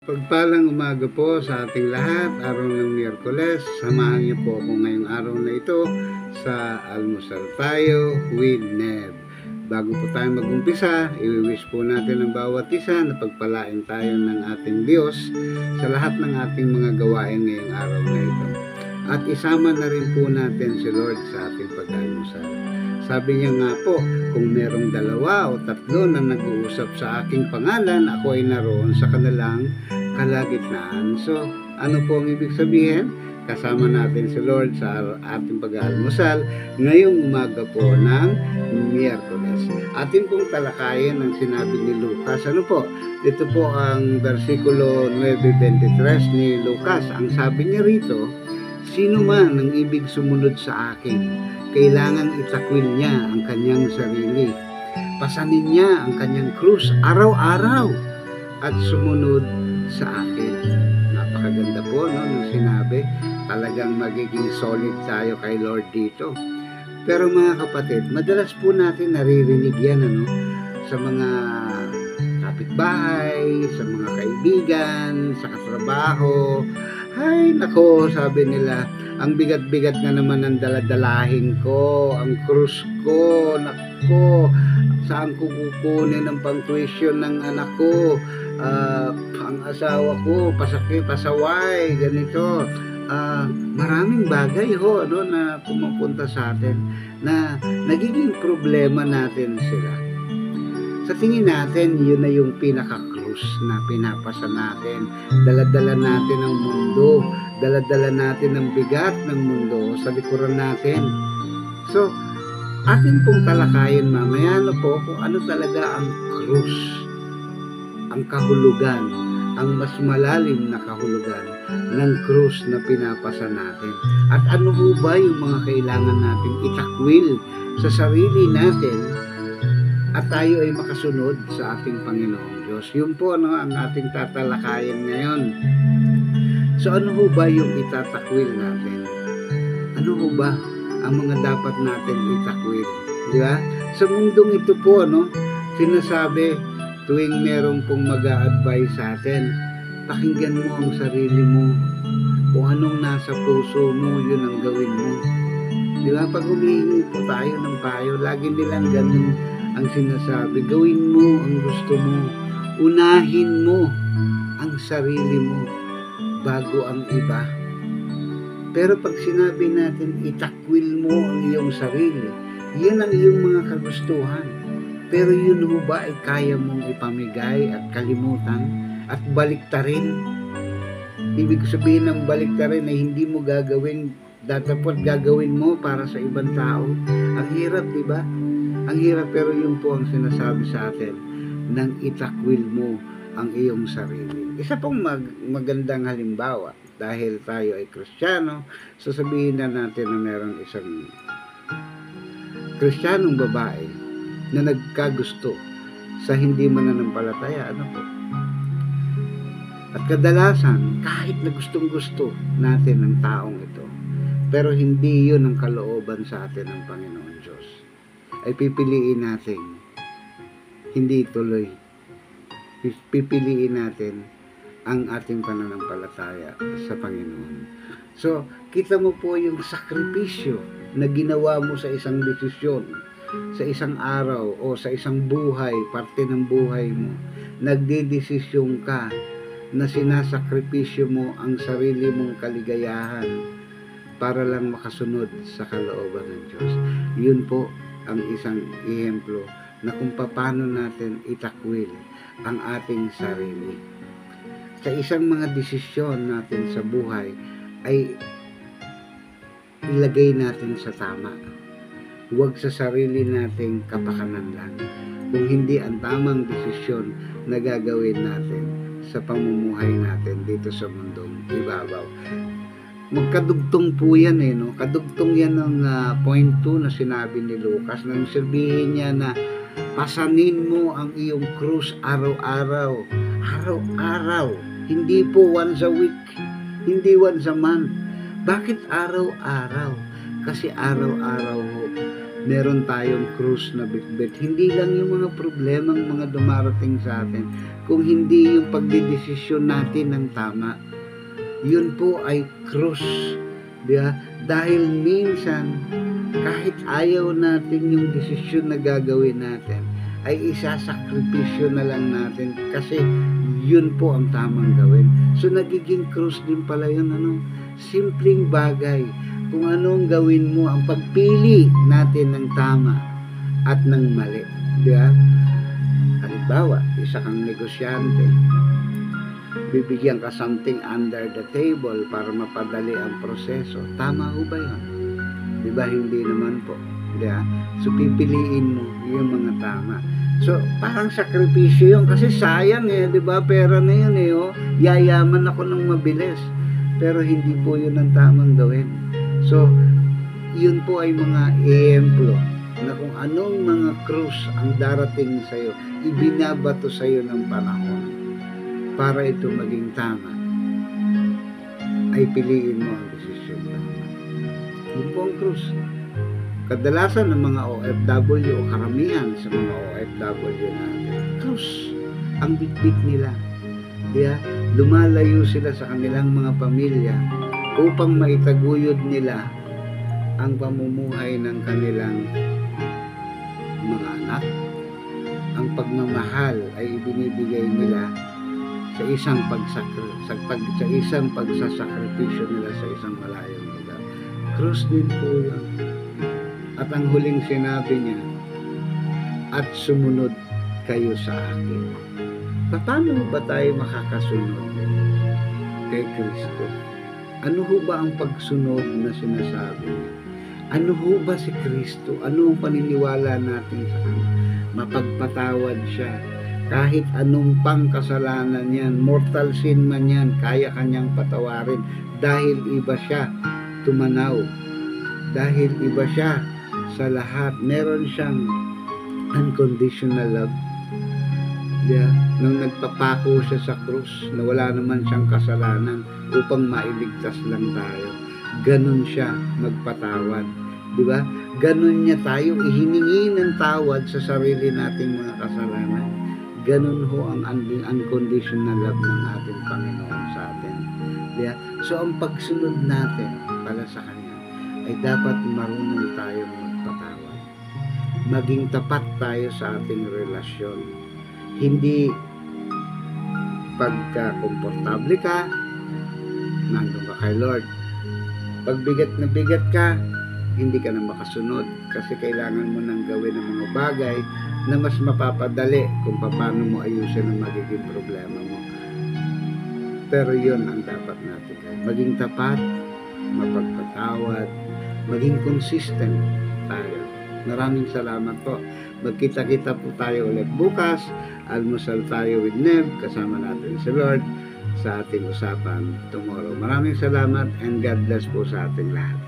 Pagpalang umaga po sa ating lahat, araw ng Miyerkules. Samahan niyo po ako ngayong araw na ito sa Almusal Tayo with Neb. Bago po tayo mag-umpisa, i-wish po natin ang bawat isa na pagpalain tayo ng ating Diyos sa lahat ng ating mga gawain ngayong araw na ito. At isama na rin po natin si Lord sa ating pag-almusal. Sabi niya nga po, kung merong dalawa o tatlo na nag-uusap sa aking pangalan, ako ay naroon sa kanilang kalagitnaan. So, ano po ang ibig sabihin? Kasama natin si Lord sa ating pag-aalmusal ngayong umaga po ng Miyerkules. Atin pong talakayin ang sinabi ni Lucas. Ano po? Ito po ang versikulo 9:23 ni Lucas. Ang sabi niya rito, sino man ang ibig sumunod sa akin, kailangang itakwil niya ang kanyang sarili. Pasanin niya ang kanyang krus araw-araw at sumunod sa akin. Napakaganda po ng sinabi. Talagang magiging solid tayo kay Lord dito. Pero mga kapatid, madalas po natin naririnig yan sa mga kapitbahay, sa mga kaibigan, sa katrabaho. Ay, nako, sabi nila, ang bigat-bigat na naman ang daladalahin ko, ang krus ko, nako, saan ko kukunin ang pang-tuition ng anak ko, ang asawa ko, pasaway, ganito. Maraming bagay na pumupunta sa atin na nagiging problema natin sila. Sa tingin natin, yun na yung pinaka-krus na pinapasa natin. Daladala natin ang mundo, daladala natin ang bigat ng mundo sa likuran natin. So, atin pong talakayin mamaya po kung ano talaga ang krus, ang kahulugan, ang mas malalim na kahulugan ng krus na pinapasa natin. At ano ho ba yung mga kailangan natin itakwil sa sarili natin at tayo ay makasunod sa ating Panginoong Diyos. Yun po ang ating tatalakayin ngayon. So ano ho ba yung itatakwil natin? Ano ho ba ang mga dapat natin itakwil? Di ba? Sa mundong ito po, sinasabi tuwing merong pong mag-a-advise sa atin, pakinggan mo ang sarili mo. Kung anong nasa puso mo, yun ang gawin mo. Di ba? Pag humihingi po tayo ng payo, lagi nilang ganun ang sinasabi, gawin mo ang gusto mo, unahin mo ang sarili mo bago ang iba. Pero pag sinabi natin itakwil mo ang iyong sarili, yan ang iyong mga kagustuhan. Pero yun ho ba ay kaya mong ipamigay at kalimutan at baliktarin? Ibig sabihin ng baliktarin ay hindi mo gagawin, datapot gagawin mo para sa ibang tao. Ang hirap, di ba? Ang hirap, pero yun po ang sinasabi sa atin nang itakwil mo ang iyong sarili. Isa pong magandang halimbawa, dahil tayo ay Kristiyano, sasabihin na natin na meron isang Kristiyanong babae na nagkagusto sa hindi mananampalataya. At kadalasan, kahit na gustong-gusto natin ng taong ito, pero hindi yun ang kalooban sa atin ng Panginoon Diyos, ay pipiliin natin hindi tuloy. Pipiliin natin ang ating pananampalataya sa Panginoon. So, kita mo po yung sakripisyo na ginawa mo sa isang desisyon, sa isang araw o sa isang buhay, parte ng buhay mo. Nagdedesisyon ka na sinasakripisyo mo ang sarili mong kaligayahan para lang makasunod sa kalooban ng Diyos. Yun po ang isang ehemplo na kung paano natin itakwil ang ating sarili. Sa isang mga desisyon natin sa buhay ay ilagay natin sa tama. Huwag sa sarili nating kapakanan lang. Kung hindi ang tamang desisyon na gagawin natin sa pamumuhay natin dito sa mundong ibabaw. Magkadugtong po yan kadugtong yan ng point 2 na sinabi ni Lucas, nang sabihin niya na pasanin mo ang iyong krus araw-araw, hindi po once a week, hindi once a month. Bakit araw-araw? Kasi araw-araw meron tayong krus na bitbit. Hindi lang yung mga problemang mga dumarating sa atin, kung hindi yung pagdidesisyon natin ng tama. Yun po ay krus. Diba? Dahil minsan, kahit ayaw natin yung desisyon na gagawin natin, ay isasakripisyo na lang natin kasi yun po ang tamang gawin. So nagiging krus din pala yun, simpleng bagay. Kung anong gawin mo, ang pagpili natin ng tama at ng mali. Diba? Halimbawa, isa kang negosyante, bibigyan ka something under the table para mapadali ang proseso. Tama ho ba yun? Diba? Hindi naman po. Diba? So pipiliin mo yung mga tama. So parang sakripisyo yun kasi sayang diba? Pera na yun yayaman ako ng mabilis, pero hindi po yun ang tamang gawin. So yun po ay mga ehemplo na kung anong mga krus ang darating sa'yo, ibinabato sa'yo ng panahon para ito maging tama, ay piliin mo ang desisyon tama. Yun po ang krus. Kadalasan ng mga OFW o karamihan sa mga OFW natin, krus ang bitbit nila. Kaya lumalayo sila sa kanilang mga pamilya upang maitaguyod nila ang pamumuhay ng kanilang mga anak. Ang pagmamahal ay ibinibigay nila sa isang pagsasakripisyo nila sa isang malayong lugar. Krus din po yun. At ang huling sinabi niya, at sumunod kayo sa akin. Paano ba tayo makakasunod kay Kristo? Ano ho ba ang pagsunod na sinasabi niya? Ano ho ba si Kristo? Ano ang paniniwala natin sa Kanya? Mapagpatawad siya. Kahit anong pang kasalanan yan, mortal sin man yan, kaya Kanyang patawarin. Dahil iba siya tumanaw. Dahil iba siya sa lahat. Meron siyang unconditional love. Yeah. Nung nagpapako siya sa krus na wala naman siyang kasalanan upang mailigtas lang tayo, ganun siya magpatawad, di ba? Ganun niya tayo ihiningi ng tawad sa sarili nating mga kasalanan. Ganun ho ang unconditional love ng ating Panginoon sa atin, di ba? So ang pagsunod natin pala sa Kanya ay dapat marunong tayong magpatawad, maging tapat tayo sa ating relasyon. Hindi pagka komportable ka, nandun ka kay Lord. Pag bigat na bigat ka, hindi ka na makasunod kasi kailangan mo nang gawin ang mga bagay na mas mapapadali kung paano mo ayusin ang magiging problema mo. Pero yun ang dapat natin gawin. Maging tapat, mapagpatawad, maging consistent tayo. Maraming salamat po. Magkita-kita po tayo ulit bukas. Almusal tayo with Neb. Kasama natin si Lord sa ating usapan tomorrow. Maraming salamat and God bless po sa ating lahat.